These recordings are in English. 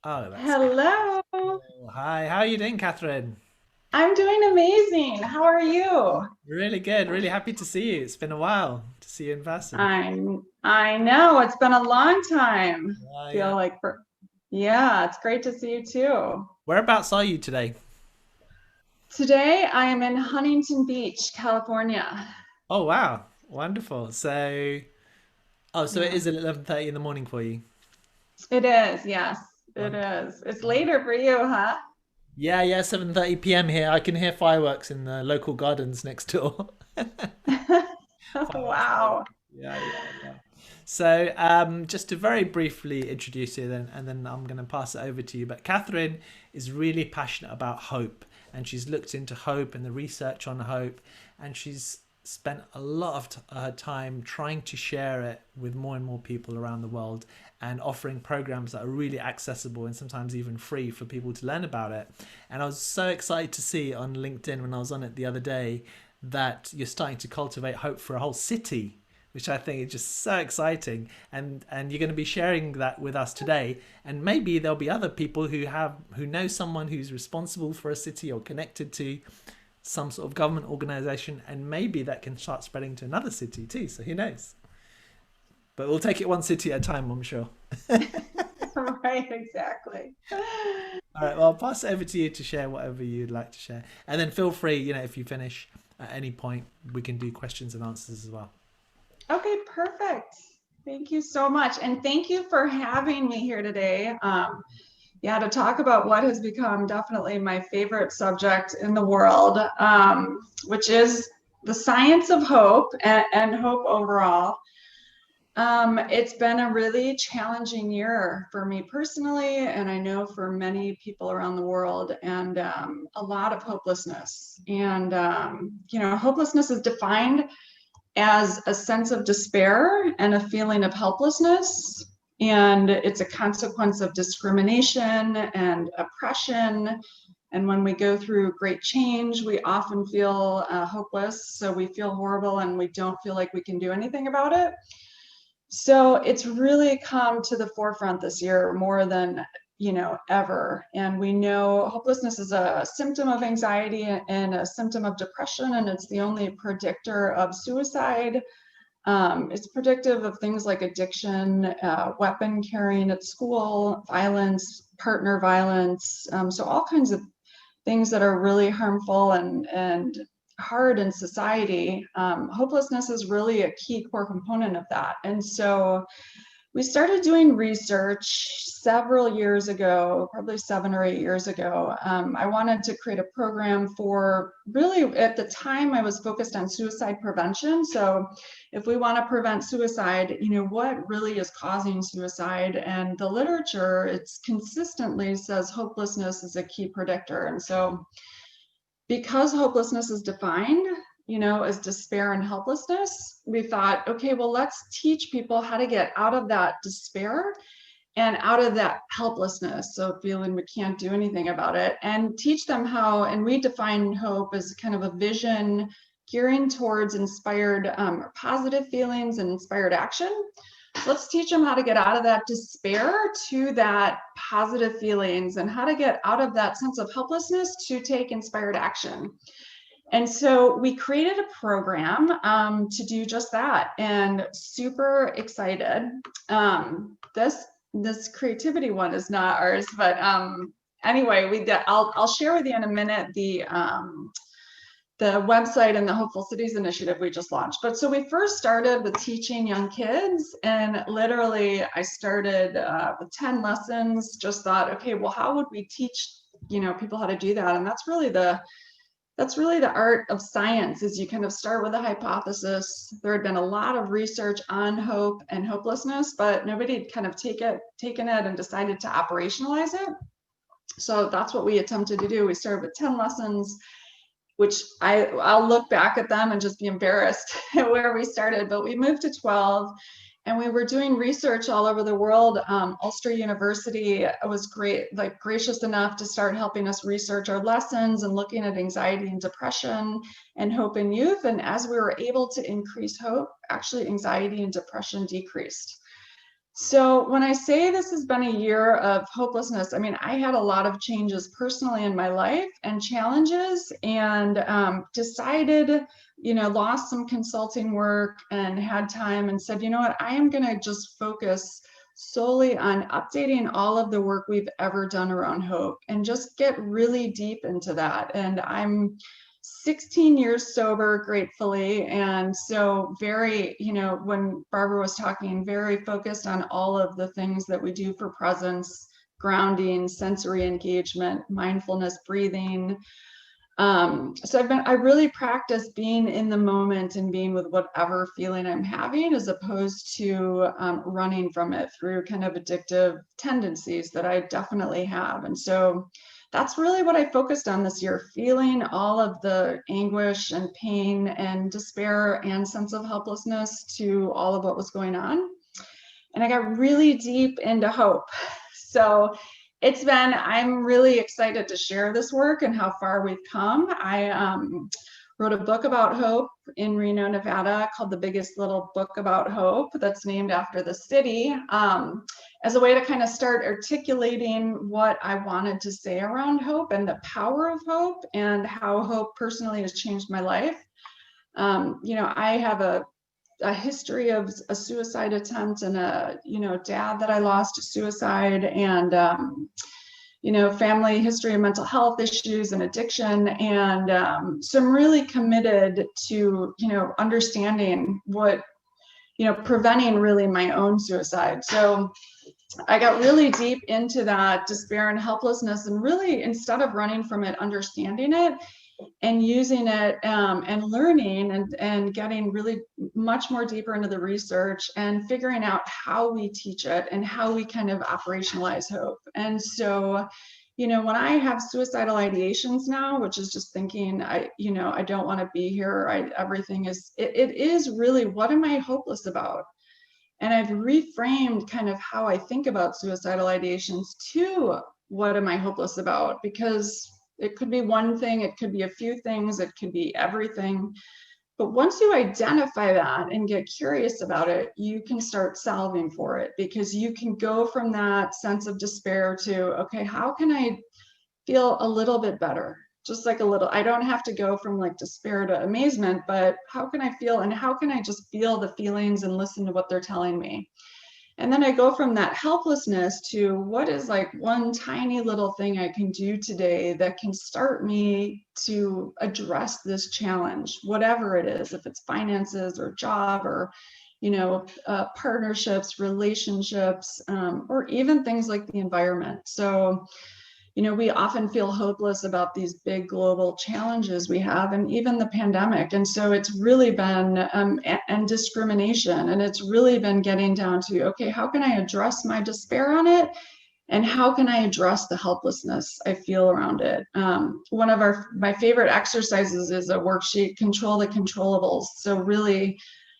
Oh, that's Hello. cool. Hi, how are you doing, Catherine? I'm doing amazing. How are you? Really good. Really happy to see you. It's been a while to see you in person. I know it's been a long time. Yeah, Feel yeah. like yeah, it's great to see you too. Whereabouts are you today? Today I am in Huntington Beach, California. Oh, wow. Wonderful. So it Yeah. is 11:30 in the morning for you. It is, yes, it Wonderful. is. It's Wonderful. later for you, huh? Yeah, yeah, 7:30 p.m. here. I can hear fireworks in the local gardens next door. Fireworks going. Wow. Yeah, yeah, yeah. So, just to very briefly introduce you, and then I'm going to pass it over to you. But Catherine is really passionate about hope, and she's looked into hope and the research on hope, and she's spent a lot of her time trying to share it with more and more people around the world, and offering programs that are really accessible and sometimes even free for people to learn about it. And I was so excited to see on LinkedIn when I was on it the other day that you're starting to cultivate hope for a whole city, which I think is just so exciting. And you're going to be sharing that with us today. And maybe there'll be other people who know someone who's responsible for a city or connected to some sort of government organization, and maybe that can start spreading to another city too. So who knows? But we'll take it one city at a time, I'm sure. Right, exactly. All right, well, I'll pass it over to you to share whatever you'd like to share. And then feel free, if you finish at any point, we can do questions and answers as well. Okay, perfect. Thank you so much. And thank you for having me here today. Yeah, to talk about what has become definitely my favorite subject in the world, which is the science of hope and hope overall. It's been a really challenging year for me personally, and I know for many people around the world, and a lot of hopelessness. And, hopelessness is defined as a sense of despair and a feeling of helplessness. And it's a consequence of discrimination and oppression. And when we go through great change, we often feel hopeless. So we feel horrible and we don't feel like we can do anything about it. So it's really come to the forefront this year more than ever. And we know hopelessness is a symptom of anxiety and a symptom of depression, and it's the only predictor of suicide. It's predictive of things like addiction, weapon carrying at school, violence, partner violence. So all kinds of things that are really harmful and hard in society. Hopelessness is really a key core component of that. And so we started doing research several years ago, probably 7 or 8 years ago. I wanted to create a program for really, at the time, I was focused on suicide prevention. So, if we want to prevent suicide, what really is causing suicide? And the literature, it's consistently says hopelessness is a key predictor. And so, because hopelessness is defined, as despair and helplessness, we thought, okay, well, let's teach people how to get out of that despair and out of that helplessness. So feeling we can't do anything about it, and teach them how, and we define hope as kind of a vision gearing towards inspired positive feelings and inspired action. Let's teach them how to get out of that despair to that positive feelings, and how to get out of that sense of helplessness to take inspired action. And so we created a program to do just that, and super excited. This creativity one is not ours, but anyway, I'll share with you in a minute the website and the Hopeful Cities initiative we just launched. But so we first started with teaching young kids, and literally I started with 10 lessons. Just thought, okay, well, how would we teach people how to do that? And that's really the art of science, is you kind of start with a hypothesis. There had been a lot of research on hope and hopelessness, but nobody had kind of taken it and decided to operationalize it. So that's what we attempted to do. We started with 10 lessons, which I'll look back at them and just be embarrassed at where we started, but we moved to 12, and we were doing research all over the world. Ulster University was great, like gracious enough to start helping us research our lessons and looking at anxiety and depression and hope in youth. And as we were able to increase hope, actually anxiety and depression decreased. So when I say this has been a year of hopelessness, I mean, I had a lot of changes personally in my life and challenges, and decided, lost some consulting work and had time and said, you know what, I am going to just focus solely on updating all of the work we've ever done around hope and just get really deep into that. And I'm 16 years sober, gratefully. And so very, when Barbara was talking, very focused on all of the things that we do for presence, grounding, sensory engagement, mindfulness, breathing. So I really practice being in the moment and being with whatever feeling I'm having, as opposed to running from it through kind of addictive tendencies that I definitely have. And so that's really what I focused on this year, feeling all of the anguish and pain and despair and sense of helplessness to all of what was going on. And I got really deep into hope. So I'm really excited to share this work and how far we've come. I wrote a book about hope in Reno, Nevada, called The Biggest Little Book About Hope, that's named after the city, as a way to kind of start articulating what I wanted to say around hope and the power of hope and how hope personally has changed my life. I have a history of a suicide attempt and a dad that I lost to suicide, and family history of mental health issues and addiction. And so I'm really committed to understanding what preventing really my own suicide. So I got really deep into that despair and helplessness, and really, instead of running from it, understanding it and using it, and learning and getting really much more deeper into the research and figuring out how we teach it and how we kind of operationalize hope. And so, when I have suicidal ideations now, which is just thinking, I don't want to be here, it is really, what am I hopeless about? And I've reframed kind of how I think about suicidal ideations to, what am I hopeless about? Because it could be one thing, it could be a few things, it could be everything. But once you identify that and get curious about it, you can start solving for it, because you can go from that sense of despair to, okay, how can I feel a little bit better? Just like a little, I don't have to go from like despair to amazement, but how can I feel, and how can I just feel the feelings and listen to what they're telling me? And then I go from that helplessness to, what is like one tiny little thing I can do today that can start me to address this challenge, whatever it is, if it's finances or job or, partnerships, relationships, or even things like the environment. So, we often feel hopeless about these big global challenges we have, and even the pandemic. And so it's really been, and discrimination, and it's really been getting down to, okay, how can I address my despair on it? And how can I address the helplessness I feel around it? One of my favorite exercises is a worksheet, Control the Controllables. So really,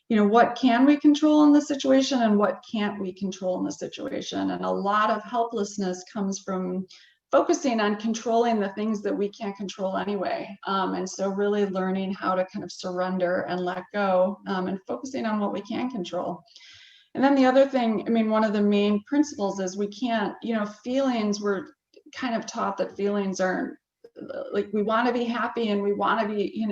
what can we control in the situation and what can't we control in the situation? And a lot of helplessness comes from focusing on controlling the things that we can't control anyway. And so really learning how to kind of surrender and let go, and focusing on what we can control. And then the other thing, I mean, one of the main principles is we can't, feelings, we're kind of taught that feelings aren't, like, we want to be happy and we want to be,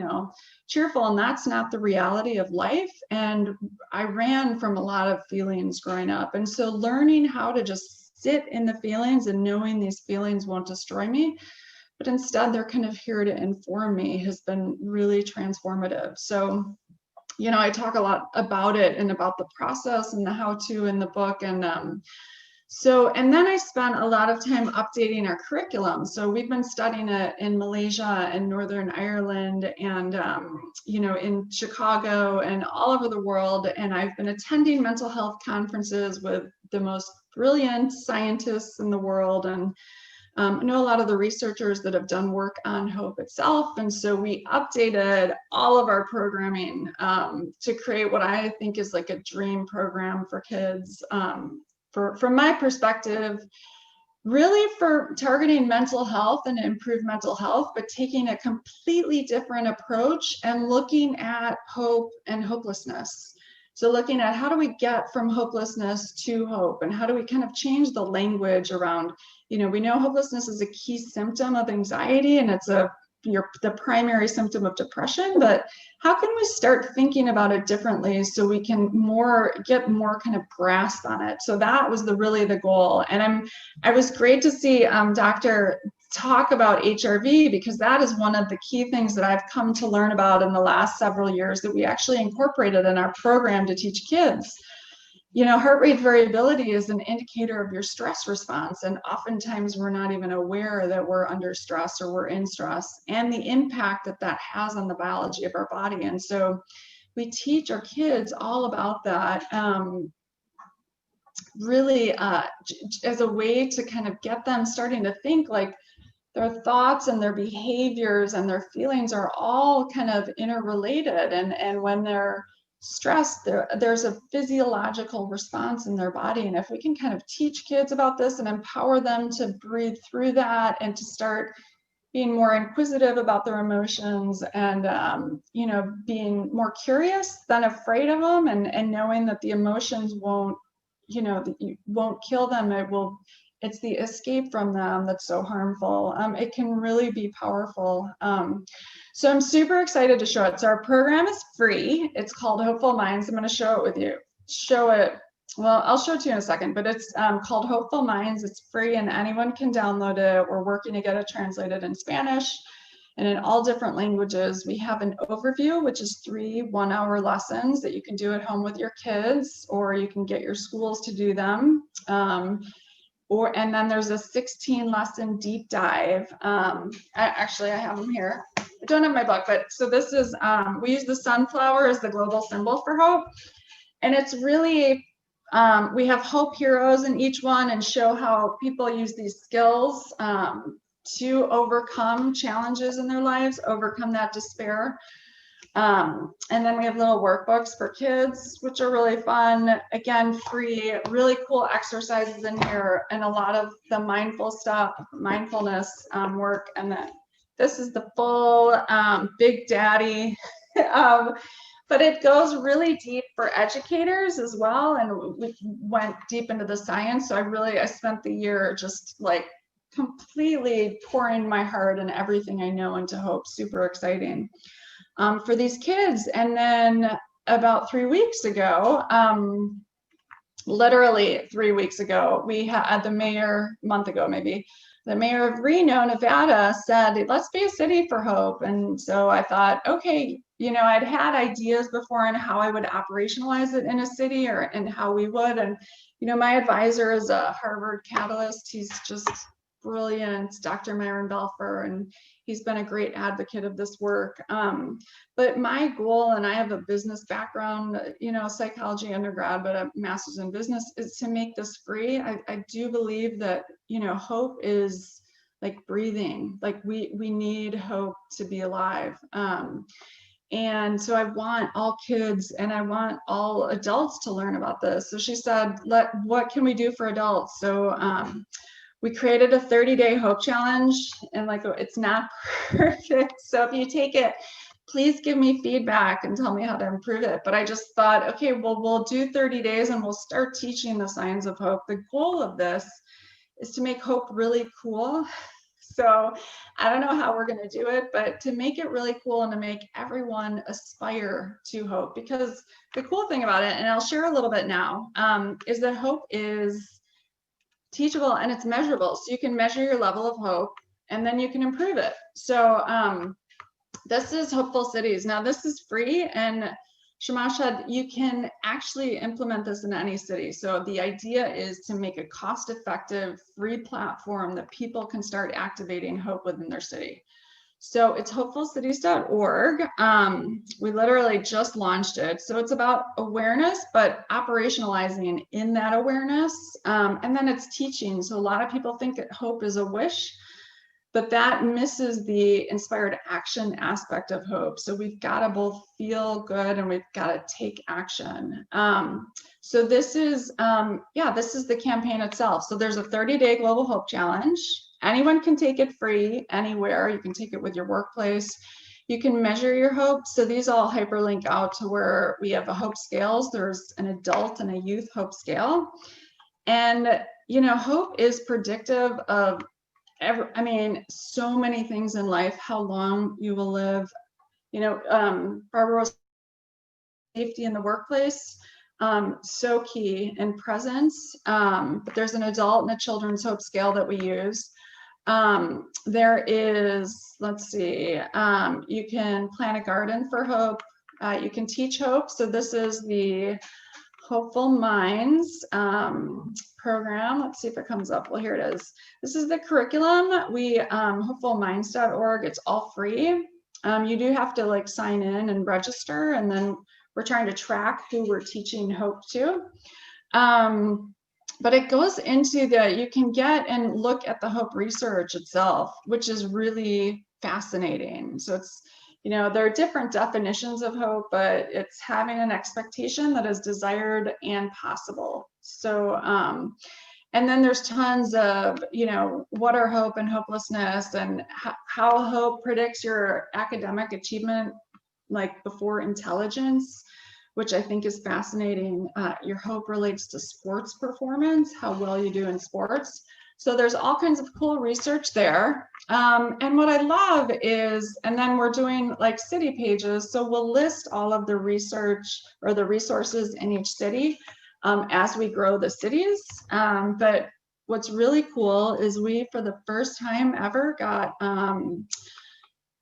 cheerful, and that's not the reality of life. And I ran from a lot of feelings growing up. And so learning how to just sit in the feelings and knowing these feelings won't destroy me, but instead they're kind of here to inform me, has been really transformative. So, I talk a lot about it and about the process and the how-to in the book. And and then I spent a lot of time updating our curriculum. So we've been studying it in Malaysia and Northern Ireland and, in Chicago and all over the world. And I've been attending mental health conferences with the most brilliant scientists in the world, and I know a lot of the researchers that have done work on hope itself. And so we updated all of our programming to create what I think is like a dream program for kids. From my perspective, really for targeting mental health and improved mental health, but taking a completely different approach and looking at hope and hopelessness. So looking at how do we get from hopelessness to hope, and how do we kind of change the language around, we know hopelessness is a key symptom of anxiety, and it's the primary symptom of depression, but how can we start thinking about it differently so we can get more kind of grasp on it? So that was really the goal. And I was great to see Dr. talk about HRV, because that is one of the key things that I've come to learn about in the last several years that we actually incorporated in our program to teach kids. Heart rate variability is an indicator of your stress response. And oftentimes we're not even aware that we're under stress or we're in stress, and the impact that has on the biology of our body. And so we teach our kids all about that, really as a way to kind of get them starting to think like their thoughts and their behaviors and their feelings are all kind of interrelated. And when they're stressed, there's a physiological response in their body. And if we can kind of teach kids about this and empower them to breathe through that and to start being more inquisitive about their emotions, and being more curious than afraid of them, and knowing that the emotions won't kill them, it's the escape from them that's so harmful. It can really be powerful. So I'm super excited to show it. So our program is free. It's called Hopeful Minds. I'm going to show it with you. Well, I'll show it to you in a second, but it's called Hopeful Minds. It's free and anyone can download it. We're working to get it translated in Spanish and in all different languages. We have an overview, which is 3 one-hour lessons that you can do at home with your kids, or you can get your schools to do them. And then there's a 16 lesson deep dive. Actually, I have them here. I don't have my book, but so this is, we use the sunflower as the global symbol for hope. And it's really, we have hope heroes in each one, and show how people use these skills to overcome challenges in their lives, overcome that despair. And then we have little workbooks for kids, which are really fun. Again, free, really cool exercises in here, and a lot of the mindfulness work. And then this is the full Big Daddy. But it goes really deep for educators as well. And we went deep into the science. So I spent the year just like completely pouring my heart and everything I know into hope. Super exciting. For these kids. And then about 3 weeks ago, literally 3 weeks ago, we had the mayor of Reno, Nevada said, let's be a city for hope. And so I thought, okay, I'd had ideas before on how I would operationalize it in a city, and how we would. And, my advisor is a Harvard catalyst. He's just brilliant, Dr. Myron Belfer, and he's been a great advocate of this work. But my goal, and I have a business background, psychology undergrad, but a master's in business, is to make this free. I do believe that, hope is like breathing. Like we need hope to be alive. And so I want all kids and I want all adults to learn about this. So she said, what can we do for adults? So we created a 30-day hope challenge, and it's not perfect. So if you take it, please give me feedback and tell me how to improve it. But I just thought, okay, well, we'll do 30 days and we'll start teaching the signs of hope. The goal of this is to make hope really cool. So I don't know how we're going to do it, but to make it really cool and to make everyone aspire to hope. Because the cool thing about it, and I'll share a little bit now, is that hope is teachable and it's measurable. So you can measure your level of hope and then you can improve it. So this is Hopeful Cities. Now this is free, and Shamash said you can actually implement this in any city. So the idea is to make a cost-effective free platform that people can start activating hope within their city. So it's hopefulcities.org. We literally just launched it. So it's about awareness, but operationalizing in that awareness. And then it's teaching. So a lot of people think that hope is a wish, but that misses the inspired action aspect of hope. So we've got to both feel good and we've got to take action. So this is, this is the campaign itself. So there's a 30-day Global Hope Challenge. Anyone can take it free anywhere. You can take it with your workplace. You can measure your hope. So these all hyperlink out to where we have a hope scales. There's an adult and a youth hope scale. And, you know, hope is predictive of so many things in life, how long you will live. You know, Barbara was safety in the workplace, so key, and presence. But there's an adult and a children's hope scale that we use. There is, let's see, you can plant a garden for hope. You can teach hope. So this is the Hopeful Minds program. Let's see if it comes up. Well, here it is. This is the curriculum. We hopefulminds.org. It's all free. You do have to like sign in and register, and then we're trying to track who we're teaching hope to. But it goes into you can get and look at the hope research itself, which is really fascinating. So it's, you know, there are different definitions of hope, but it's having an expectation that is desired and possible. So, and then there's tons of, you know, what are hope and hopelessness, and how hope predicts your academic achievement, like before intelligence, which I think is fascinating. Your hope relates to sports performance, how well you do in sports. So there's all kinds of cool research there. And what I love is, and then we're doing like city pages. So we'll list all of the research or the resources in each city as we grow the cities. But what's really cool is we, for the first time ever, got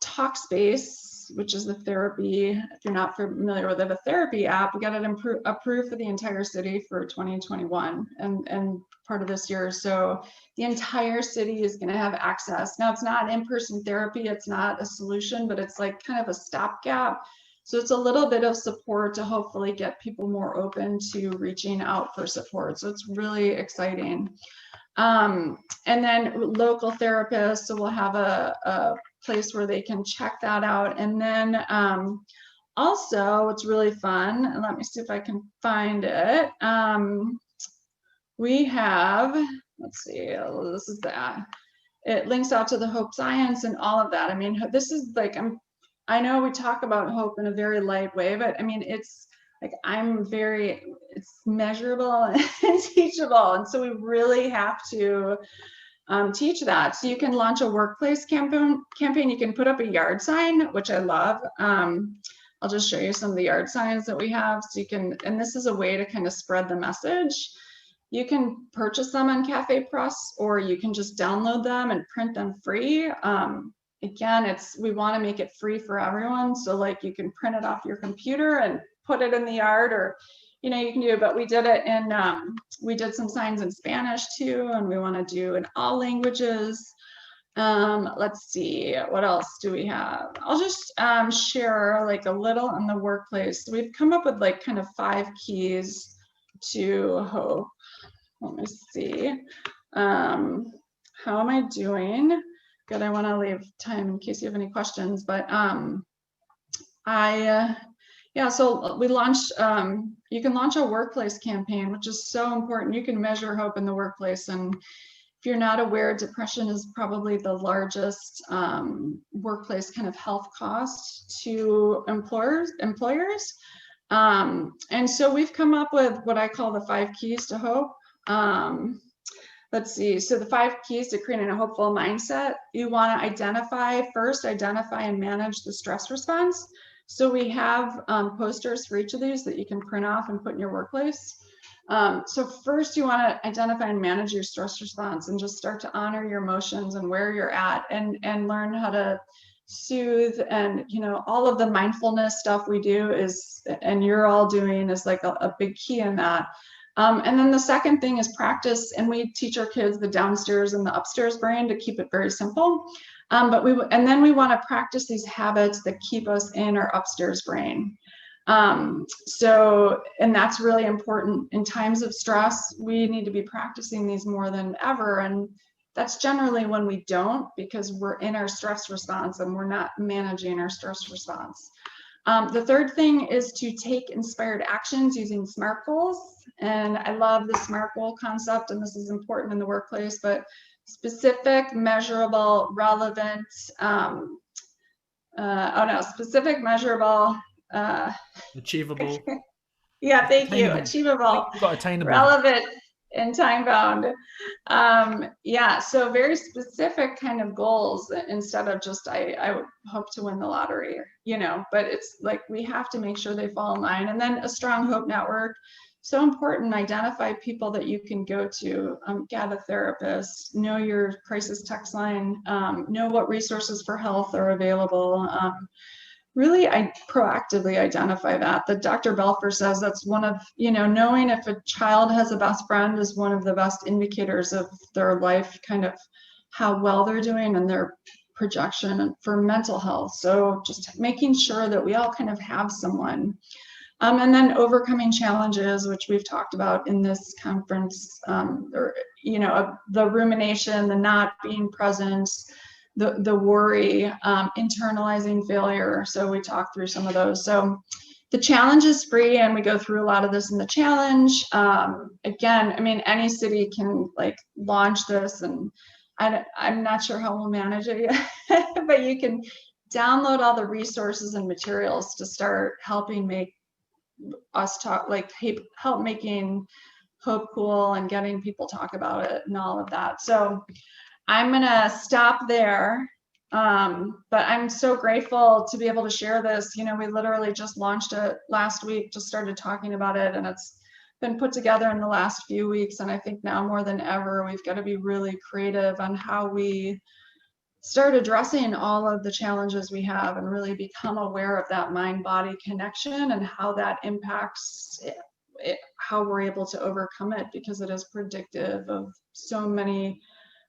Talkspace, which is the therapy. If you're not familiar with it, a therapy app. We got it approved for the entire city for 2021 and part of this year. So the entire city is going to have access. Now, it's not in-person therapy. It's not a solution, but it's like kind of a stopgap. So it's a little bit of support to hopefully get people more open to reaching out for support. So it's really exciting. And then local therapists. So we'll have a place where they can check that out. And then also, it's really fun, and let me see if I can find it. We have, let's see, this is that. It links out to the Hope Science and all of that. I mean, this is like, I know we talk about hope in a very light way, but I mean, it's like, it's measurable and teachable. And so we really have to teach that. So you can launch a workplace campaign. You can put up a yard sign, which I love. I'll just show you some of the yard signs that we have. So you can, and this is a way to kind of spread the message. You can purchase them on Cafe Press, or you can just download them and print them free. Again, we want to make it free for everyone. So like you can print it off your computer and put it in the yard, or you know, you can do it, but we did it in, we did some signs in Spanish too, and we want to do in all languages. Let's see, what else do we have? I'll just share like a little on the workplace. So we've come up with like kind of 5 keys to hope. Let me see. How am I doing? Good, I want to leave time in case you have any questions, but yeah, so we launched, you can launch a workplace campaign, which is so important. You can measure hope in the workplace. And if you're not aware, depression is probably the largest workplace kind of health cost to employers. And so we've come up with what I call the 5 keys to hope. Let's see, so the 5 keys to creating a hopeful mindset. You want to identify and manage the stress response. So we have posters for each of these that you can print off and put in your workplace. So first you want to identify and manage your stress response, and just start to honor your emotions and where you're at, and learn how to soothe. And you know, all of the mindfulness stuff we do is, and you're all doing, is like a big key in that. And then the second thing is practice, and we teach our kids the downstairs and the upstairs brain to keep it very simple. And then we want to practice these habits that keep us in our upstairs brain. And that's really important in times of stress. We need to be practicing these more than ever. And that's generally when we don't, because we're in our stress response and we're not managing our stress response. The third thing is to take inspired actions using SMART goals. And I love the SMART goal concept, and this is important in the workplace, but specific, measurable, relevant, specific, measurable, uh, Achievable. yeah, thank you, Attainable. I think achievable, we've got attainable. relevant, and time bound. Yeah, so very specific kind of goals instead of just I would hope to win the lottery, but it's like we have to make sure they fall in line. And then a strong hope network. So important, identify people that you can go to, get a therapist, know your crisis text line, know what resources for health are available. Really, I proactively identify that Dr. Belfer says that's one of, knowing if a child has a best friend is one of the best indicators of their life, kind of how well they're doing and their projection for mental health. So just making sure that we all kind of have someone. And then overcoming challenges, which we've talked about in this conference, the rumination, the not being present, the worry, internalizing failure. So we talked through some of those. So the challenge is free, and we go through a lot of this in the challenge. Again, I mean, any city can launch this, and I'm not sure how we'll manage it yet, but you can download all the resources and materials to start helping make us talk, help making hope cool and getting people talk about it and all of that. So I'm going to stop there. But I'm so grateful to be able to share this. We literally just launched it last week, just started talking about it, and it's been put together in the last few weeks. And I think now more than ever, we've got to be really creative on how we start addressing all of the challenges we have and really become aware of that mind-body connection and how that impacts how we're able to overcome it, because it is predictive of so many,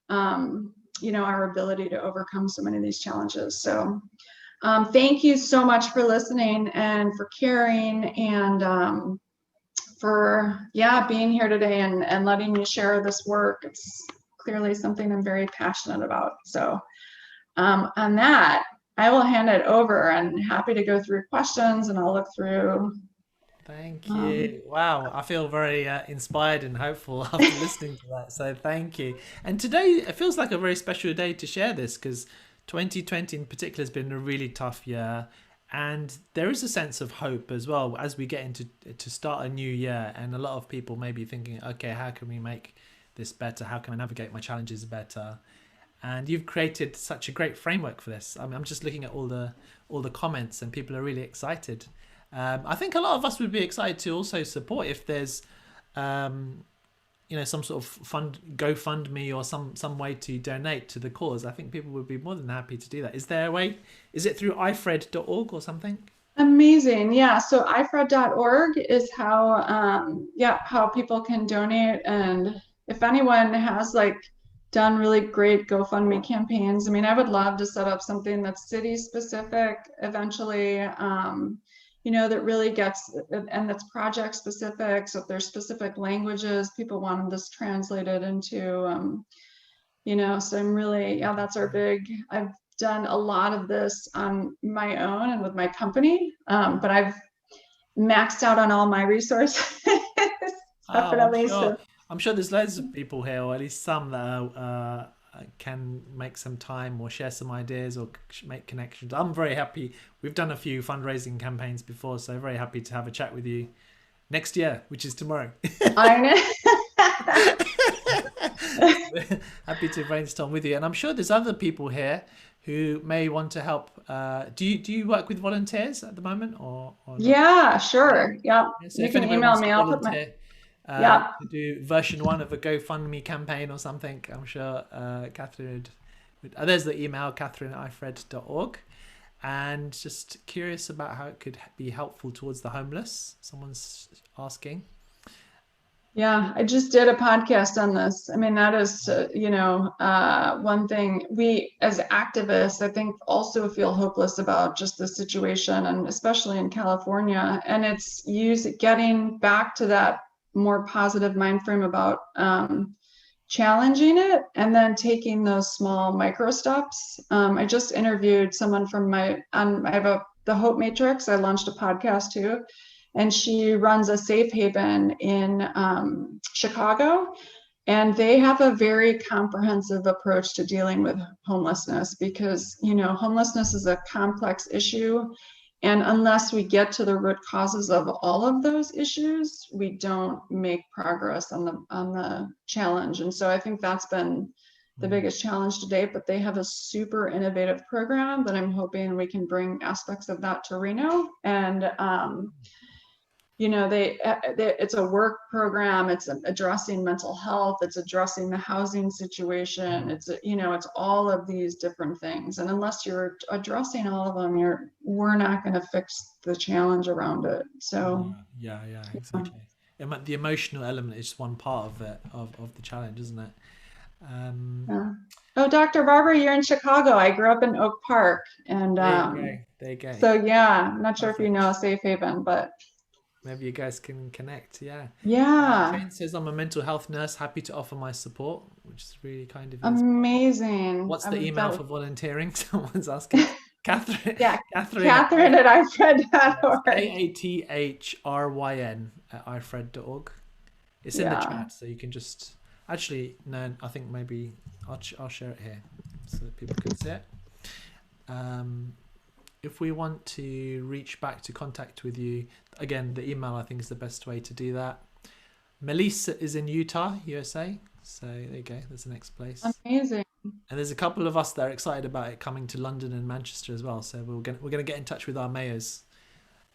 our ability to overcome so many of these challenges. So thank you so much for listening and for caring, and for being here today and letting me share this work. It's clearly something I'm very passionate about. So on that, I will hand it over, and happy to go through questions, and I'll look through. Thank you. Wow, I feel very inspired and hopeful after listening to that. So thank you. And today it feels like a very special day to share this, because 2020 in particular has been a really tough year, and there is a sense of hope as well as we get into to start a new year. And a lot of people may be thinking, okay, how can we make this better? How can I navigate my challenges better? And you've created such a great framework for this. I mean, I'm just looking at all the comments, and people are really excited. I think a lot of us would be excited to also support if there's, some sort of fund, GoFundMe or some way to donate to the cause. I think people would be more than happy to do that. Is there a way? Is it through ifred.org or something? Amazing. Yeah. So ifred.org is how people can donate. And if anyone has done really great GoFundMe campaigns, I mean, I would love to set up something that's city specific eventually, that really gets, and that's project specific. So if there's specific languages people want this translated into, so I'm really, that's our big, I've done a lot of this on my own and with my company, but I've maxed out on all my resources. Oh, Definitely. So I'm sure there's loads of people here, or at least some that can make some time or share some ideas or make connections. I'm very happy. We've done a few fundraising campaigns before, so very happy to have a chat with you next year, which is tomorrow. I know. Happy to brainstorm with you, and I'm sure there's other people here who may want to help. Do you work with volunteers at the moment, or not? Yeah, sure. Yeah. Yeah, so You if can anybody email wants me. to I'll put my, volunteer yeah. to do version 1 of a GoFundMe campaign or something, I'm sure Kathryn would. There's the email, kathryn@ifred.org. And just curious about how it could be helpful towards the homeless. Someone's asking. Yeah, I just did a podcast on this. I mean, that is, one thing we as activists, I think, also feel hopeless about just the situation, and especially in California. And it's getting back to that more positive mind frame about challenging it and then taking those small micro steps. I just interviewed someone from I have the Hope Matrix. I launched a podcast too. And she runs a safe haven in Chicago. And they have a very comprehensive approach to dealing with homelessness because, homelessness is a complex issue. And unless we get to the root causes of all of those issues, we don't make progress on the challenge. And so I think that's been the Mm. biggest challenge to date, but they have a super innovative program that I'm hoping we can bring aspects of that to Reno. And it's a work program, it's addressing mental health, it's addressing the housing situation, it's all of these different things, and unless you're addressing all of them, we're not going to fix the challenge around it. So Yeah, exactly. The emotional element is just one part of it, of the challenge, isn't it? Um, yeah. Oh, Dr. Barbara, you're in Chicago. I grew up in Oak Park, and there you go. There you go. so yeah, I'm not sure if you Perfect. know Safe Haven, but Maybe you guys can connect. Yeah. yeah, Jane says, I'm a mental health nurse, happy to offer my support, which is really kind of you as well. amazing. What's the email That for volunteering? Someone's asking. Catherine, Yeah, Catherine at Kathryn at yes, ifred.org. Kathryn at ifred.org. It's in the Yeah. chat, so you can just actually no. I think maybe I'll share it here so that people can see it. Um, if we want to reach back to contact with you, again, the email I think is the best way to do that. Melissa is in Utah, USA. So there you go. That's the next place. Amazing. And there's a couple of us that are excited about it coming to London and Manchester as well. So we're gonna get in touch with our mayors.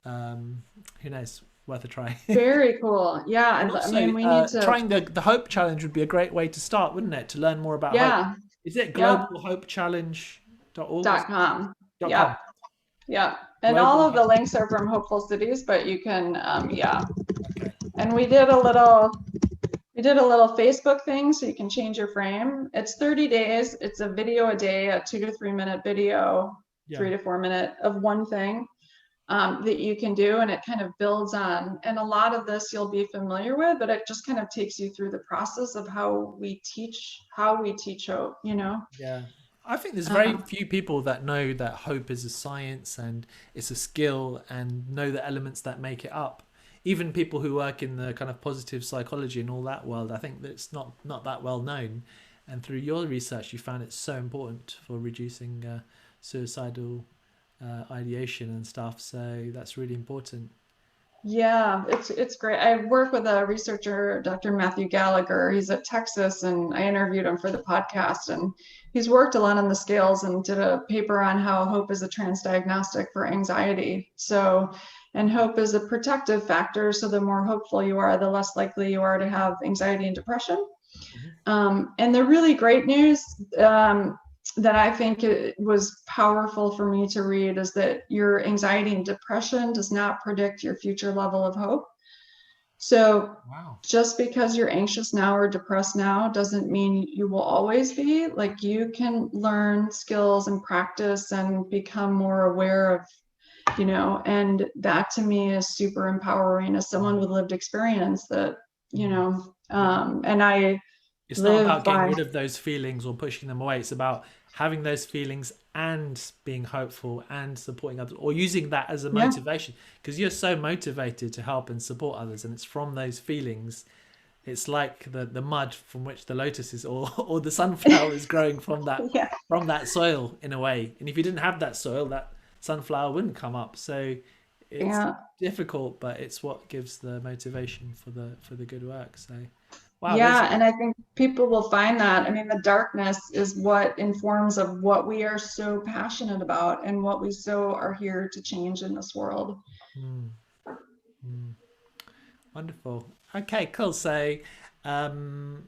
Who knows? Worth a try. Very cool. Yeah. And I also, mean, we need to, trying the Hope Challenge would be a great way to start, wouldn't it? To learn more about hope. yeah. Is it Yep. globalhopechallenge.org or .com. .com? Yep. Yep. And all Global. of the links are from Hopeful Cities, but you can, yeah. Okay. And we did a little Facebook thing so you can change your frame. It's 30 days. It's a video a day, a 2 to 3 minute video, Yeah. 3 to 4 minute of one thing. That you can do, and it kind of builds on, and a lot of this you'll be familiar with, but it just kind of takes you through the process of how we teach hope, Yeah. I think there's very um, few people that know that hope is a science and it's a skill and know the elements that make it up. Even people who work in the kind of positive psychology and all that world, I think that it's not that well known. And through your research, you found it so important for reducing suicidal ideation and stuff. So that's really important. yeah, it's great. I work with a researcher, Dr. Matthew Gallagher. He's at Texas, and I interviewed him for the podcast, and he's worked a lot on the scales and did a paper on how hope is a transdiagnostic for anxiety. So, and hope is a protective factor, so the more hopeful you are, the less likely you are to have anxiety and depression. Mhm. And the really great news, that I think it was powerful for me to read, is that your anxiety and depression does not predict your future level of hope. So Wow. just because you're anxious now or depressed now doesn't mean you will always be. Like, you can learn skills and practice and become more aware of, and that to me is super empowering as someone Mm. with lived experience that, Mm. Yeah. and I It's not live about getting by, rid of those feelings or pushing them away. It's about having those feelings and being hopeful and supporting others or using that as a yeah, motivation because you're so motivated to help and support others. And it's from those feelings. It's like the mud from which the lotus is or the sunflower is growing yeah, from that soil in a way. And if you didn't have that soil, that sunflower wouldn't come up. So it's yeah. difficult, but it's what gives the motivation for the good work. So wow, there's Yeah, and I think people will find that. I mean, the darkness is what informs of what we are so passionate about and what we so are here to change in this world. mm, mm. Wonderful. Okay, cool. So, um,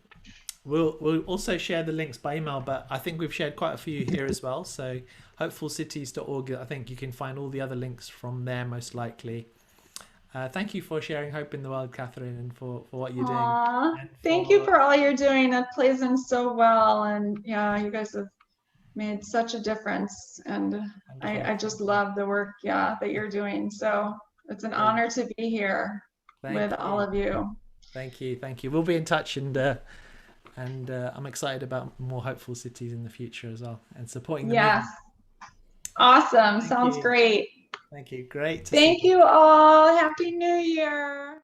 we'll also share the links by email, but I think we've shared quite a few here as well. So, hopefulcities.org. I think you can find all the other links from there most likely. Thank you for sharing hope in the world, Catherine, and for what you're doing, Aw, and thank you for for all you're doing. That plays in so well. And yeah, you guys have made such a difference. And wonderful. I just love the work, yeah, that you're doing. So it's an Great. honor to be here Thank with all you. of you. Thank you. Thank you. We'll be in touch, and I'm excited about more hopeful cities in the future as well, and supporting the Yes, movement. awesome. Thank Sounds you. great. Thank you. Great to see Thank you. you all. Happy New Year.